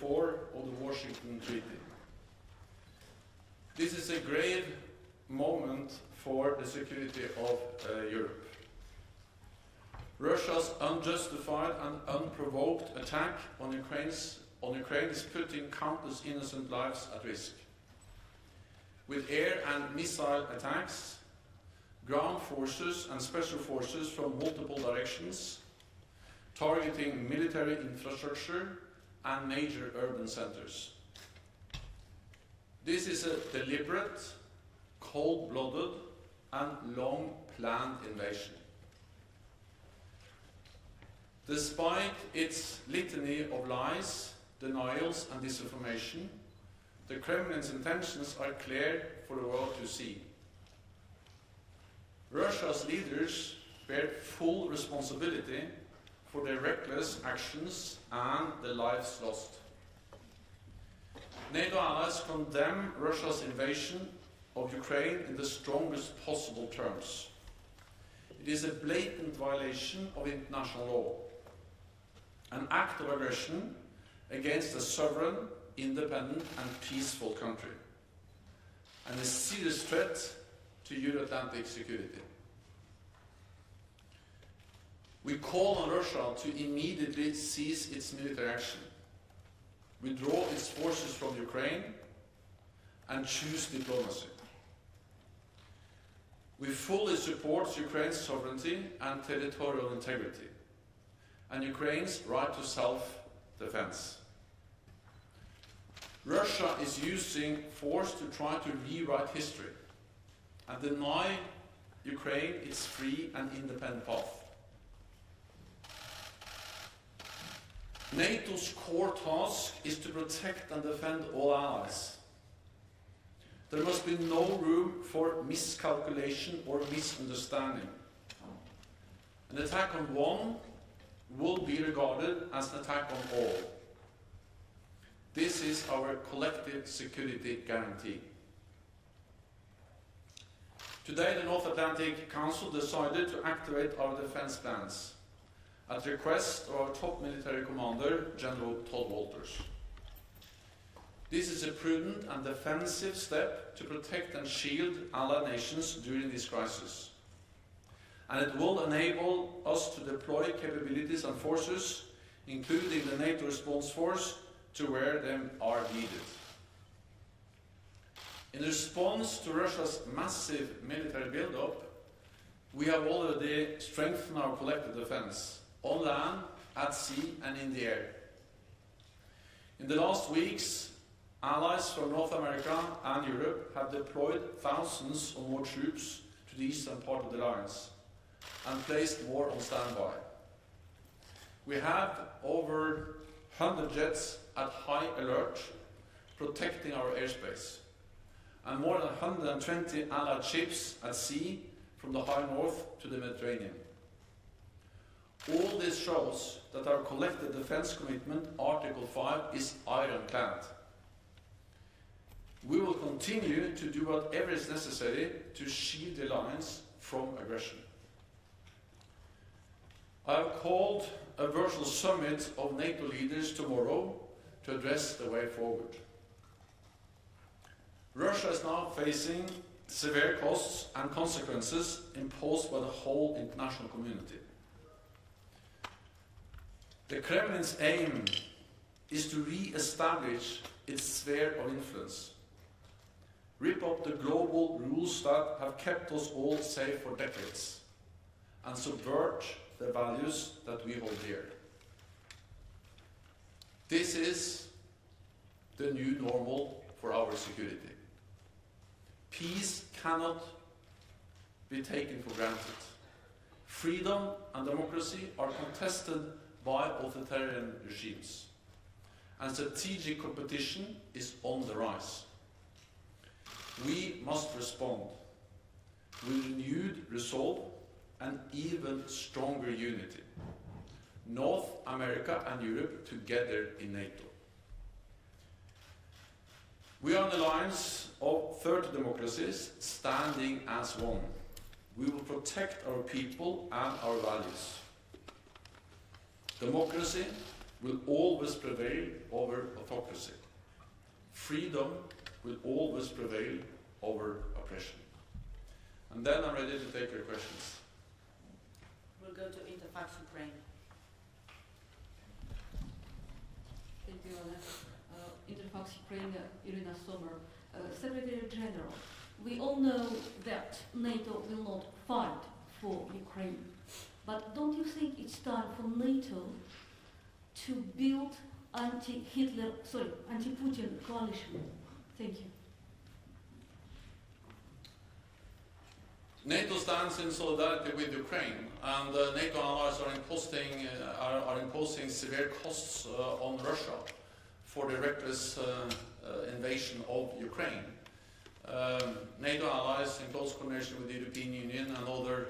4 of the Washington Treaty. This is a grave moment for the security of Europe. Russia's unjustified and unprovoked attack on Ukraine is putting countless innocent lives at risk. With air and missile attacks, ground forces and special forces from multiple directions, targeting military infrastructure and major urban centers. This is a deliberate, cold-blooded and long-planned invasion. Despite its litany of lies, denials and disinformation, the Kremlin's intentions are clear for the world to see. Russia's leaders bear full responsibility for their reckless actions and the lives lost. NATO allies condemn Russia's invasion of Ukraine in the strongest possible terms. It is a blatant violation of international law, an act of aggression against a sovereign, independent and peaceful country, and a serious threat to Euro-Atlantic security. We call on Russia to immediately cease its military action, withdraw its forces from Ukraine, and choose diplomacy. We fully support Ukraine's sovereignty and territorial integrity, and Ukraine's right to self-defense. Russia is using force to try to rewrite history and deny Ukraine its free and independent path. NATO's core task is to protect and defend all allies. There must be no room for miscalculation or misunderstanding. An attack on one will be regarded as an attack on all. This is our collective security guarantee. Today, the North Atlantic Council decided to activate our defense plans at the request of our top military commander, General Todd Walters. This is a prudent and defensive step to protect and shield allied nations during this crisis. And it will enable us to deploy capabilities and forces, including the NATO response force, to where they are needed. In response to Russia's massive military build-up, we have already strengthened our collective defense, on land, at sea and in the air. In the last weeks, allies from North America and Europe have deployed thousands or more troops to the eastern part of the alliance and placed more on standby. We have over 100 jets at high alert, protecting our airspace, and more than 120 allied ships at sea from the high north to the Mediterranean. All this shows that our collective defense commitment, Article 5, is ironclad. We will continue to do whatever is necessary to shield the alliance from aggression. I have called a virtual summit of NATO leaders tomorrow to address the way forward. Russia is now facing severe costs and consequences imposed by the whole international community. The Kremlin's aim is to re-establish its sphere of influence, rip up the global rules that have kept us all safe for decades, and subvert the values that we hold dear. This is the new normal for our security. Peace cannot be taken for granted. Freedom and democracy are contested by authoritarian regimes, and strategic competition is on the rise. We must respond with renewed resolve and even stronger unity. North America and Europe together in NATO. We are an alliance of 30 democracies standing as one. We will protect our people and our values. Democracy, will always prevail over autocracy. Freedom will always prevail over oppression. And then I'm ready to take your questions. We'll go to Interfax Ukraine. Thank you, Interfax Ukraine, Irina Sommer. Secretary General, we all know that NATO will not fight for Ukraine, but don't you think it's time for NATO to build anti-Putin coalition? Thank you. NATO stands in solidarity with Ukraine, and NATO allies are imposing severe costs on Russia for the reckless invasion of Ukraine. NATO allies, in close coordination with the European Union and other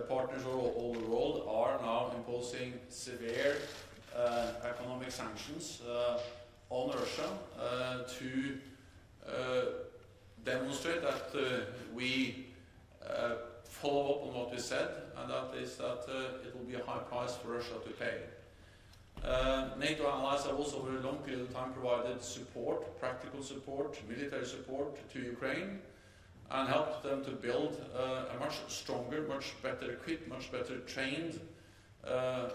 partners all over the world, are now imposing severe economic sanctions on Russia to demonstrate that we follow up on what we said, and that is that it will be a high price for Russia to pay. NATO allies have also over a long period of time provided support, practical support, military support to Ukraine, and helped them to build a much stronger, much better equipped, much better trained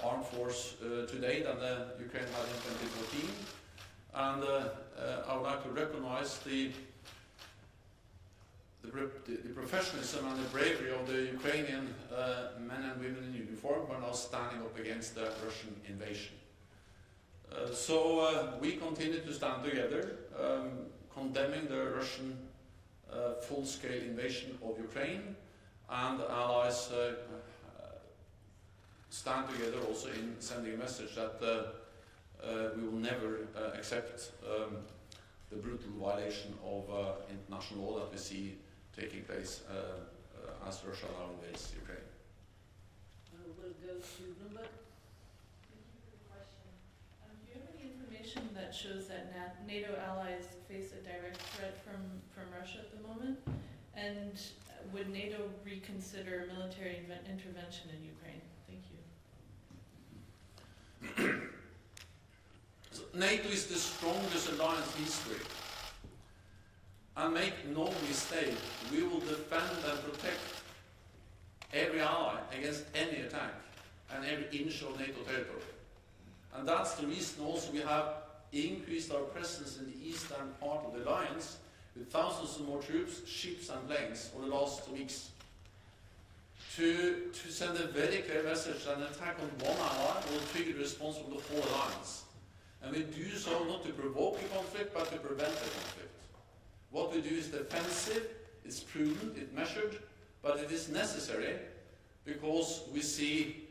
armed force today than the Ukraine had in 2014. And I would like to recognize the professionalism and the bravery of the Ukrainian men and women in uniform who are now standing up against the Russian invasion. So we continue to stand together, condemning the Russian full-scale invasion of Ukraine, and allies stand together also in sending a message that we will never accept the brutal violation of international law that we see taking place as Russia now invades Ukraine. We'll go to Bloomberg. That shows that NATO allies face a direct threat from Russia at the moment, and would NATO reconsider military intervention in Ukraine? Thank you. So NATO is the strongest alliance in history, and make no mistake, we will defend and protect every ally against any attack and every inch of NATO territory. And that's the reason also we have increased our presence in the eastern part of the alliance with thousands of more troops, ships and planes over the last weeks to send a very clear message that an attack on one ally will trigger the response of the whole alliance. And we do so not to provoke a conflict, but to prevent a conflict. What we do is defensive, it's prudent, it's measured, but it is necessary because we see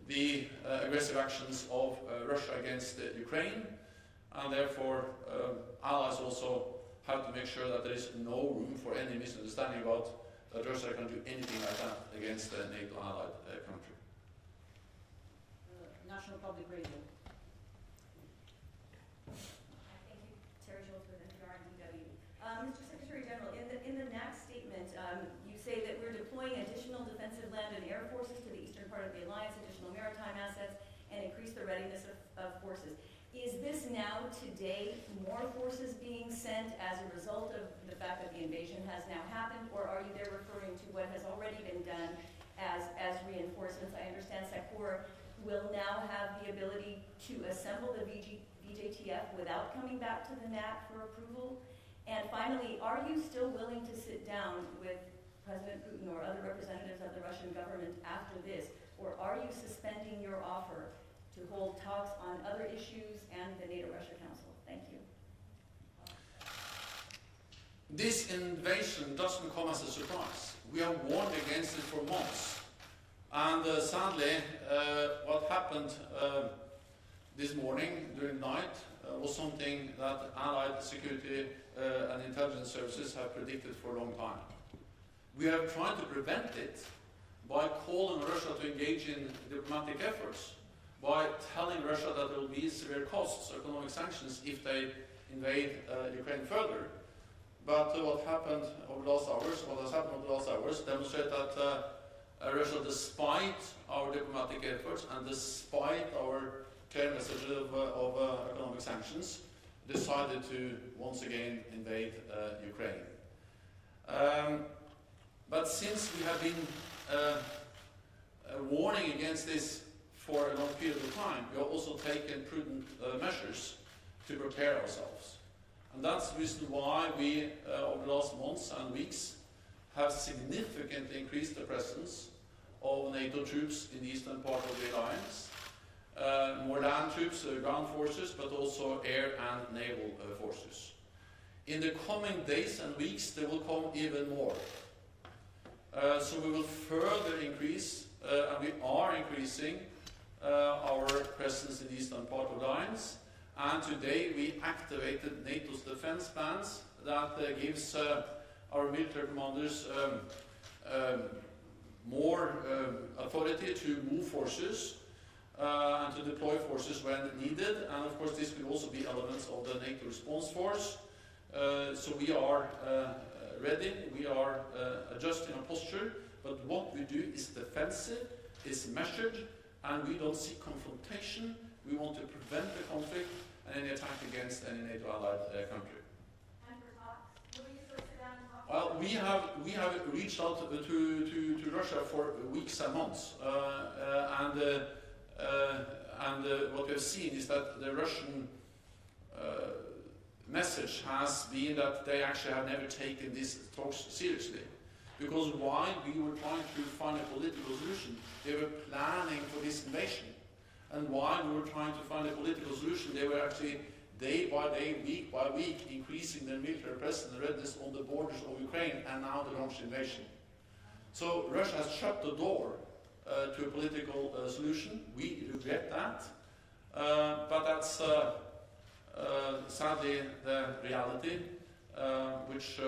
the aggressive actions of Russia against Ukraine, and therefore allies also have to make sure that there is no room for any misunderstanding about that Russia can do anything like that against a NATO allied country. National Public Radio. Thank you, Terry Schultz with NPR and DW. Mr. Secretary General, in the NAC statement, you say that we're deploying additional defensive land and air forces to the eastern part of the alliance, additional maritime assets, and increase the readiness of forces. Is this now today more forces being sent as a result of the fact that the invasion has now happened, or are you there referring to what has already been done as reinforcements? I understand SACOR will now have the ability to assemble the VJTF without coming back to the NAC for approval. And finally, are you still willing to sit down with President Putin or other representatives of the Russian government after this, or are you suspending your offer to hold talks on other issues and the NATO-Russia Council? Thank you. This invasion doesn't come as a surprise. We have warned against it for months. And sadly, what happened this morning during the night was something that Allied security and intelligence services have predicted for a long time. We have tried to prevent it by calling Russia to engage in diplomatic efforts, by telling Russia that there will be severe costs, economic sanctions, if they invade Ukraine further. But what happened over the last hours, what has happened over the last hours, demonstrate that Russia, despite our diplomatic efforts and despite our clear message of economic sanctions, decided to once again invade Ukraine. But since we have been warning against this for a long period of time, we have also taken prudent measures to prepare ourselves. And that's the reason why we, over the last months and weeks, have significantly increased the presence of NATO troops in the eastern part of the alliance. More land troops, ground forces, but also air and naval forces. In the coming days and weeks, there will come even more. So we will further increase, and we are increasing, our presence in the eastern part of the alliance. And today we activated NATO's defense plans that gives our military commanders more authority to move forces and to deploy forces when needed. And of course this could also be elements of the NATO response force. So we are ready, we are adjusting our posture, but what we do is defensive, is measured, and we don't seek confrontation. We want to prevent the conflict and any attack against any NATO allied country. And for talks, will you still sit down and talk? Well, we have reached out to Russia for weeks and months, and what we have seen is that the Russian message has been that they actually have never taken these talks seriously. Because while we were trying to find a political solution, they were planning for this invasion. And while we were trying to find a political solution, they were actually day by day, week by week, increasing their military presence and readiness on the borders of Ukraine, and now they launched invasion. So Russia has shut the door to a political solution. We regret that, but that's sadly the reality, which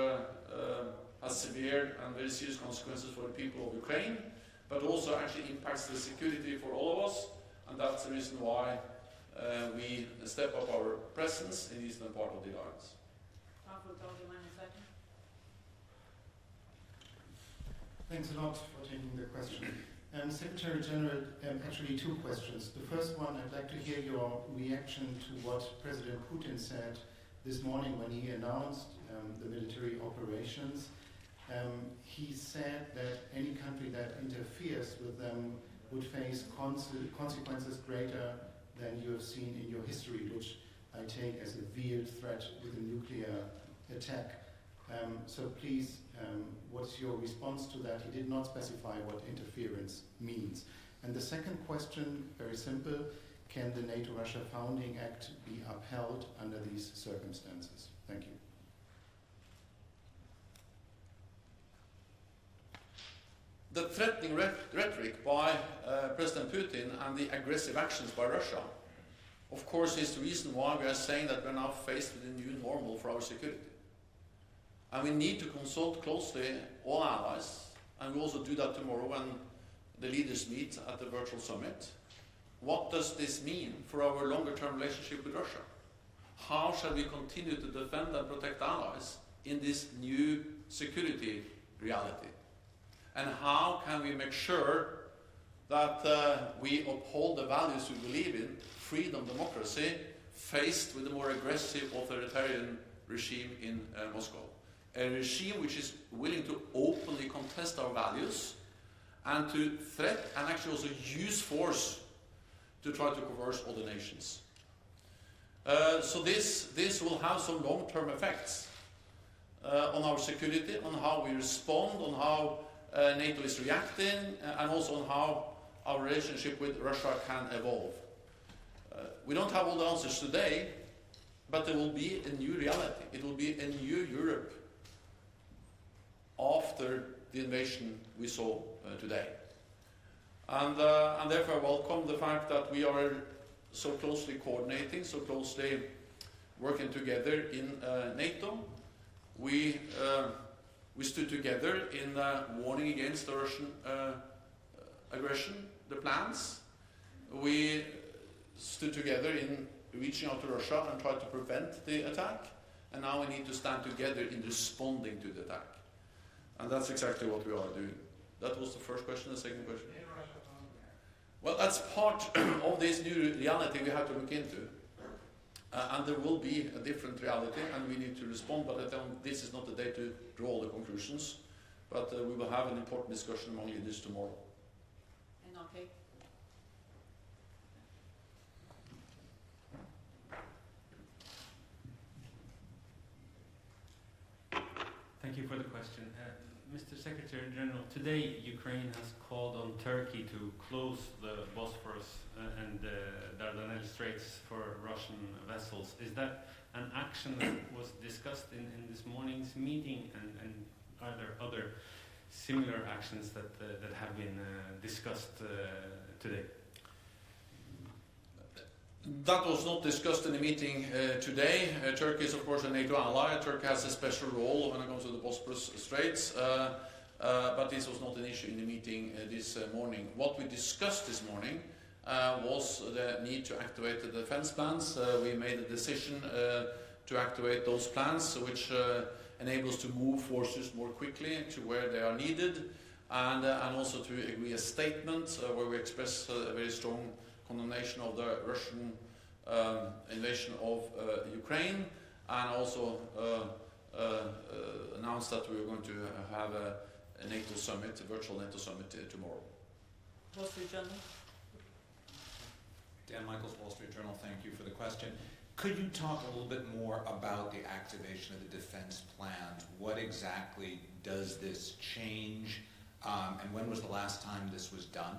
has severe and very serious consequences for the people of Ukraine, but also actually impacts the security for all of us, and that's the reason why we step up our presence in the eastern part of the alliance. Thanks a lot for taking the question. Secretary General, actually two questions. The first one, I'd like to hear your reaction to what President Putin said this morning when he announced the military operations. He said that any country that interferes with them would face consequences greater than you have seen in your history, which I take as a veiled threat with a nuclear attack. So please, what's your response to that? He did not specify what interference means. And the second question, very simple, can the NATO-Russia Founding Act be upheld under these circumstances? Thank you. The threatening rhetoric by President Putin and the aggressive actions by Russia, of course, is the reason why we are saying that we are now faced with a new normal for our security. And we need to consult closely all allies, and we also do that tomorrow when the leaders meet at the virtual summit. What does this mean for our longer-term relationship with Russia? How shall we continue to defend and protect allies in this new security reality? And how can we make sure that we uphold the values we believe in, freedom, democracy, faced with a more aggressive authoritarian regime in Moscow? A regime which is willing to openly contest our values and to threat and actually also use force to try to coerce other nations. So this will have some long-term effects on our security, on how we respond, on how NATO is reacting, and also on how our relationship with Russia can evolve. We don't have all the answers today, but there will be a new reality. It will be a new Europe after the invasion we saw today. And therefore I welcome the fact that we are so closely coordinating, so closely working together in NATO. We stood together in warning against the Russian aggression, the plans. We stood together in reaching out to Russia and tried to prevent the attack. And now we need to stand together in responding to the attack. And that's exactly what we are doing. That was the first question. The second question? Well, that's part of this new reality we have to look into. And there will be a different reality, and we need to respond, but I think this is not the day to draw the conclusions. But we will have an important discussion among leaders tomorrow. And okay. Thank you for the question. Mr. Secretary General, today Ukraine has called on Turkey to close the Bosphorus and the Dardanelles Straits for Russian vessels. Is that an action that was discussed in this morning's meeting, and are there other similar actions that have been discussed today? That was not discussed in the meeting today. Turkey is, of course, a NATO ally. Turkey has a special role when it comes to the Bosporus Straits, but this was not an issue in the meeting this morning. What we discussed this morning was the need to activate the defense plans. We made a decision to activate those plans, which enables to move forces more quickly to where they are needed, and also to agree a statement where we express a very strong condemnation of the Russian invasion of Ukraine, and also announced that we are going to have a NATO summit, a virtual NATO summit tomorrow. Wall Street Journal. Dan Michaels, Wall Street Journal, thank you for the question. Could you talk a little bit more about the activation of the defense plans? What exactly does this change, and when was the last time this was done?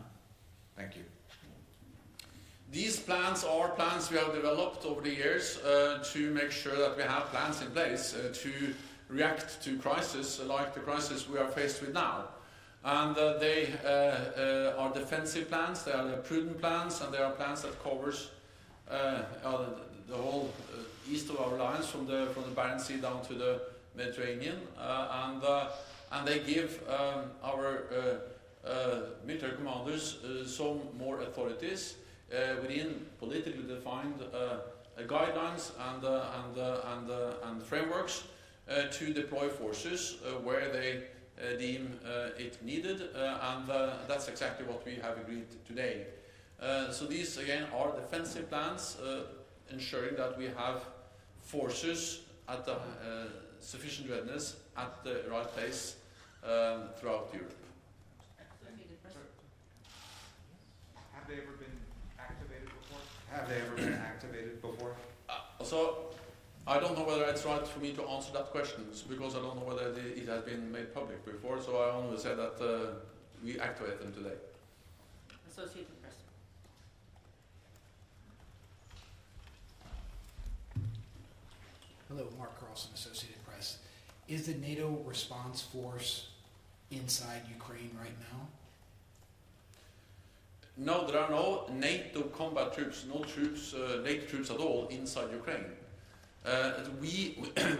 Thank you. These plans are plans we have developed over the years to make sure that we have plans in place to react to crises like the crisis we are faced with now. And they are defensive plans, they are prudent plans, and they are plans that covers the whole east of our lines from the Barents Sea down to the Mediterranean, and they give our military commanders some more authorities within politically defined guidelines and frameworks to deploy forces where they deem it needed, and that's exactly what we have agreed today. So these again are defensive plans, ensuring that we have forces at the sufficient readiness at the right place throughout Europe. Have they ever been activated before? Have they ever been activated before? So I don't know whether it's right for me to answer that question, because I don't know whether it has been made public before, so I only say that we activate them today. Associated Press. Hello, Mark Carlson, Associated Press. Is the NATO response force inside Ukraine right now? No, there are no NATO combat troops, no troops, NATO troops at all inside Ukraine. We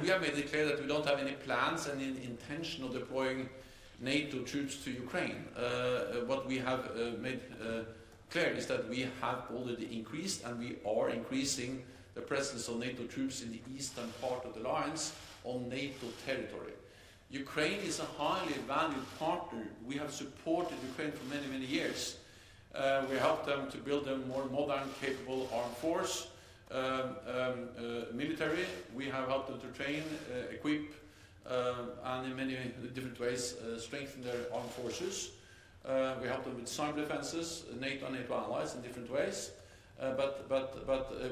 have made it clear that we don't have any plans and any intention of deploying NATO troops to Ukraine. What we have made clear is that we have already increased, and we are increasing the presence of NATO troops in the eastern part of the lines on NATO territory. Ukraine is a highly valued partner. We have supported Ukraine for many, many years. We helped them to build a more modern, capable armed force, military. We have helped them to train, equip, and in many different ways strengthen their armed forces. We help them with cyber defenses, NATO and NATO allies in different ways. But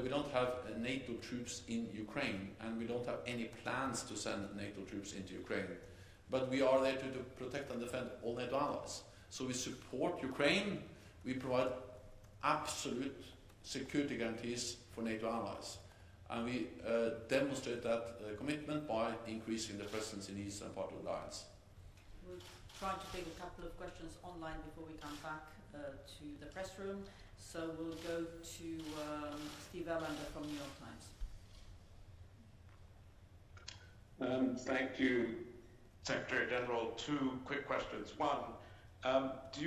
we don't have NATO troops in Ukraine, and we don't have any plans to send NATO troops into Ukraine. But we are there to protect and defend all NATO allies. So we support Ukraine. We provide absolute security guarantees for NATO allies. And we demonstrate that commitment by increasing the presence in the eastern part of the alliance. We'll try to take a couple of questions online before we come back to the press room. So we'll go to Steve Elander from New York Times. Thank you, Secretary General. Two quick questions. One, do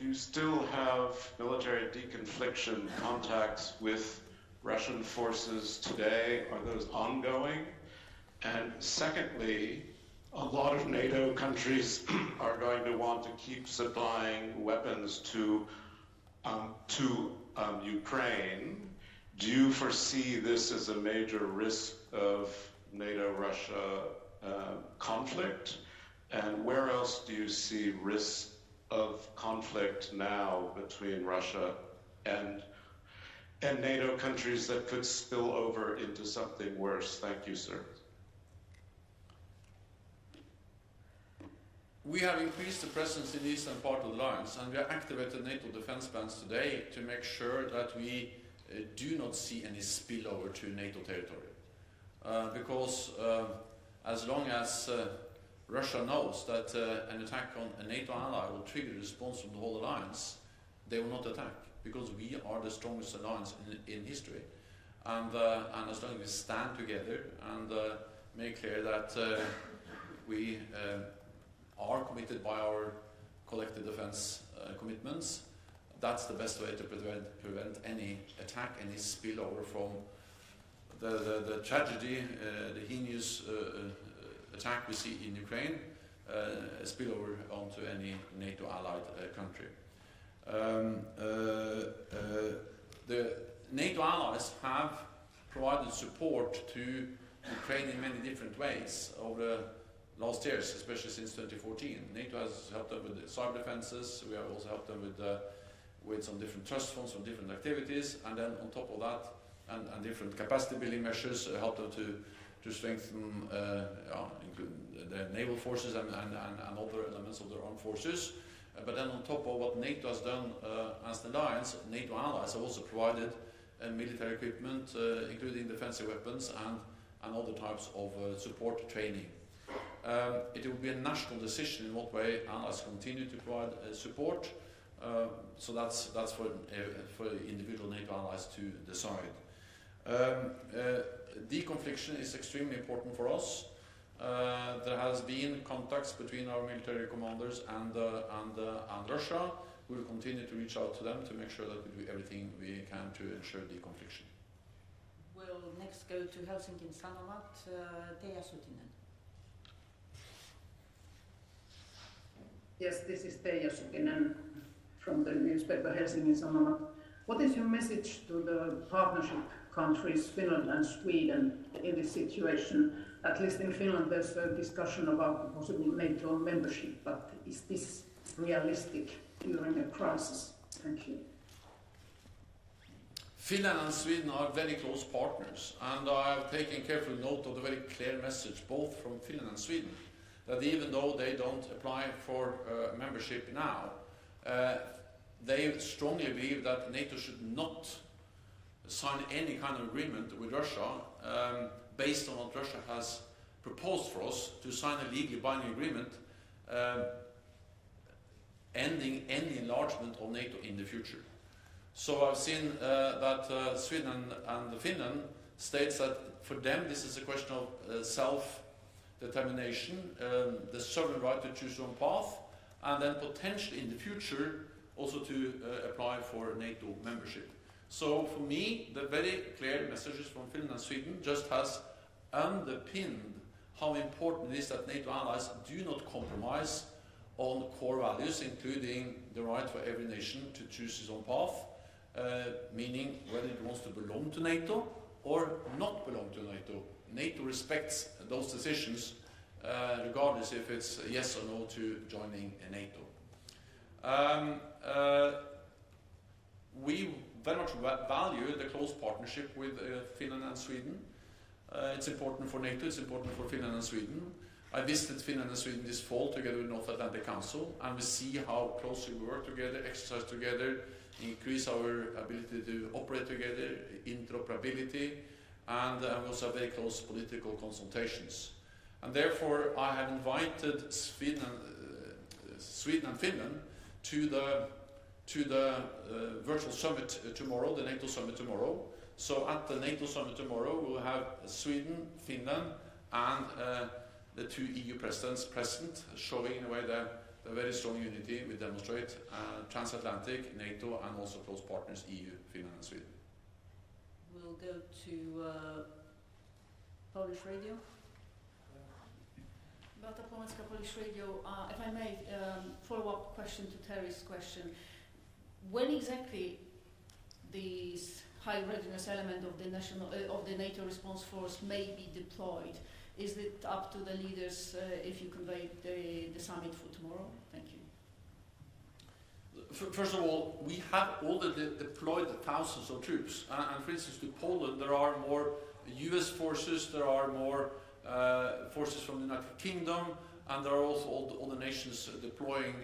you still have military deconfliction contacts with Russian forces today? Are those ongoing? And secondly, a lot of NATO countries are going to want to keep supplying weapons to Ukraine. Do you foresee this as a major risk of NATO-Russia conflict? And where else do you see risks of conflict now between Russia and NATO countries that could spill over into something worse? Thank you, sir. We have increased the presence in the eastern part of the alliance, and we have activated NATO defense plans today to make sure that we do not see any spillover to NATO territory. Because as long as Russia knows that an attack on a NATO ally will trigger a response from the whole alliance, they will not attack, because we are the strongest alliance in history. And as long as we stand together and make clear that we are committed by our collective defense commitments, that's the best way to prevent any attack, any spillover from the tragedy, the heinous attack we see in Ukraine, spillover onto any NATO allied country. The NATO allies have provided support to Ukraine in many different ways over the last years, especially since 2014. NATO has helped them with cyber defenses. We have also helped them with some different trust funds from different activities, and then on top of that, and different capacity building measures help them to strengthen including the naval forces and other elements of their armed forces. But then on top of what NATO has done as an alliance, NATO allies have also provided military equipment, including defensive weapons and other types of support training. It will be a national decision in what way allies continue to provide support. So that's for individual NATO allies to decide. Deconfliction is extremely important for us. There has been contacts between our military commanders and Russia. We will continue to reach out to them to make sure that we do everything we can to ensure deconfliction. We'll next go to Helsingin Sanomat, Teija Sutinen. Yes, this is Teija Sutinen from the newspaper Helsingin Sanomat. What is your message to the partnership countries, Finland and Sweden, in this situation? At least in Finland there's a discussion about possible NATO membership, but is this realistic during a crisis? Thank you. Finland and Sweden are very close partners, and I have taken careful note of the very clear message both from Finland and Sweden, that even though they don't apply for membership now, they strongly believe that NATO should not sign any kind of agreement with Russia based on what Russia has proposed for us, to sign a legally binding agreement ending any enlargement of NATO in the future. So I've seen that Sweden and Finland states that for them this is a question of self-determination, the sovereign right to choose their own path, and then potentially in the future also to apply for NATO membership. So for me, the very clear messages from Finland and Sweden just has underpinned how important it is that NATO allies do not compromise on core values, including the right for every nation to choose its own path, meaning whether it wants to belong to NATO or not belong to NATO. NATO respects those decisions, regardless if it's yes or no to joining NATO. We very much value the close partnership with Finland and Sweden. It's important for NATO, it's important for Finland and Sweden. I visited Finland and Sweden this fall together with North Atlantic Council, and we see how closely we work together, exercise together, increase our ability to operate together, interoperability, and we also have very close political consultations. And therefore, I have invited Sweden and Finland to the virtual summit tomorrow, the NATO summit tomorrow. So at the NATO summit tomorrow, we'll have Sweden, Finland, and the two EU presidents present, showing in a way the very strong unity we demonstrate, transatlantic, NATO, and also close partners, EU, Finland, and Sweden. We'll go to Polish radio. Beata Pomecka, Polish Radio. If I may, follow-up question to Terry's question. When exactly this high readiness element of the NATO response force may be deployed? Is it up to the leaders if you convey the summit for tomorrow? Thank you. First of all, we have already deployed thousands of troops. And for instance, to Poland, there are more US forces, there are more forces from the United Kingdom, and there are also all the nations deploying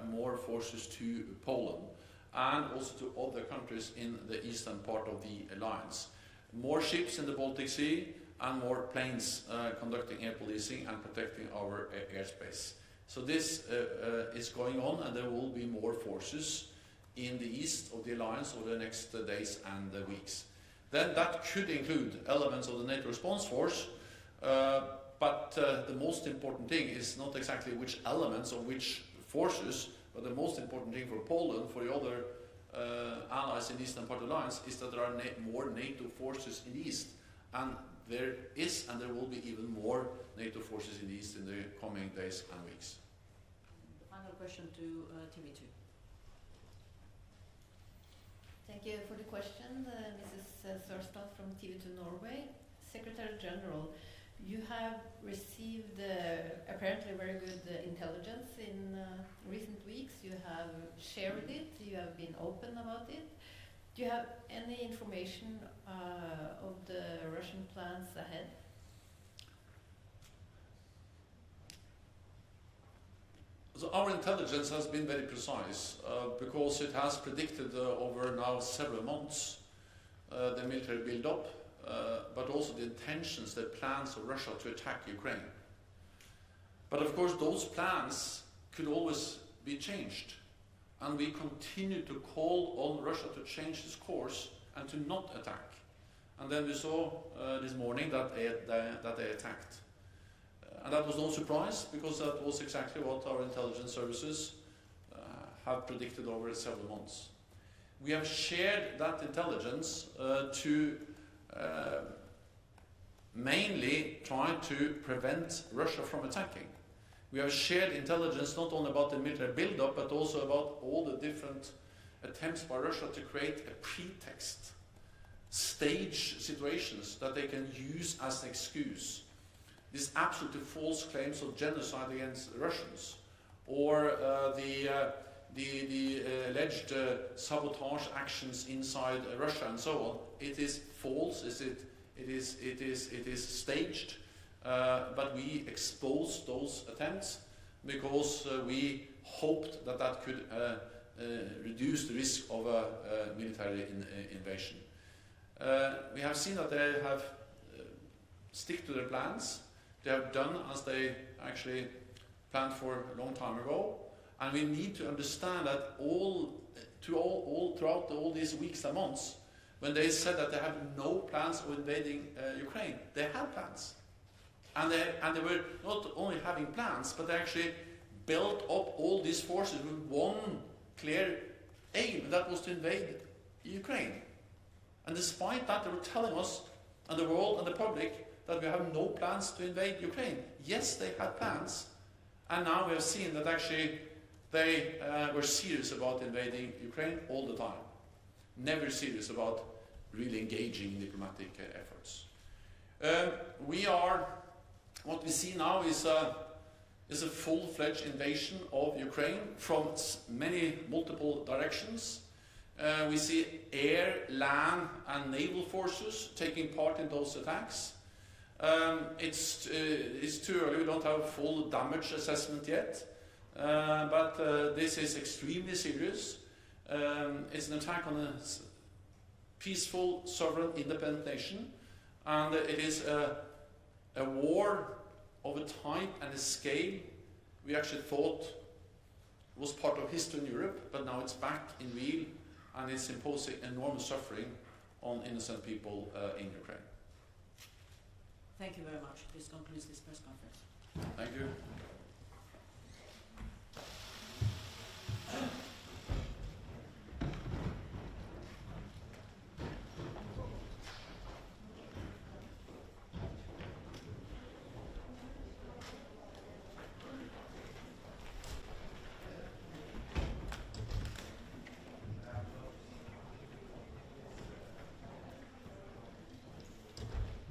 more forces to Poland, and also to other countries in the eastern part of the alliance. More ships in the Baltic Sea, and more planes conducting air policing and protecting our airspace. So this is going on, and there will be more forces in the east of the alliance over the next days and weeks. Then that could include elements of the NATO response force, but the most important thing is not exactly which elements or which forces, but the most important thing for Poland, for the other allies in the eastern part of the alliance, is that there are more NATO forces in the east. And there is, and there will be even more NATO forces in the east in the coming days and weeks. The final question to TV2. Thank you for the question. Mrs. Sørsdal from TV2 Norway. Secretary General, you have received apparently very good intelligence in recent weeks. You have shared it, you have been open about it. Do you have any information of the Russian plans ahead? So our intelligence has been very precise because it has predicted over now several months the military build-up, but also the intentions, the plans of Russia to attack Ukraine. But of course those plans could always be changed, and we continue to call on Russia to change its course and to not attack. And then we saw this morning that they attacked. And that was no surprise, because that was exactly what our intelligence services have predicted over several months. We have shared that intelligence to mainly try to prevent Russia from attacking. We have shared intelligence not only about the military build-up, but also about all the different attempts by Russia to create a pretext, stage situations that they can use as an excuse. These absolutely false claims of genocide against Russians, or the alleged sabotage actions inside Russia and so on. It is false. It is staged. But we exposed those attempts because we hoped that that could reduce the risk of a military invasion. We have seen that they have stick to their plans. They have done as they actually planned for a long time ago, and we need to understand that throughout all these weeks and months, when they said that they have no plans of invading Ukraine, they had plans. And they were not only having plans, but they actually built up all these forces with one clear aim, and that was to invade Ukraine. And despite that, they were telling us, and the world and the public, that we have no plans to invade Ukraine. Yes, they had plans, and now we have seen that actually they were serious about invading Ukraine all the time. Never serious about really engaging in diplomatic efforts. What we see now is a full-fledged invasion of Ukraine from multiple directions. We see air, land, and naval forces taking part in those attacks. It's too early. We don't have a full damage assessment yet, but this is extremely serious. It's an attack on a peaceful, sovereign, independent nation, and it is a war of a type and a scale we actually thought was part of history in Europe, but now it's back in real, and it's imposing enormous suffering on innocent people in Ukraine. Thank you very much. This concludes this press conference. Thank you.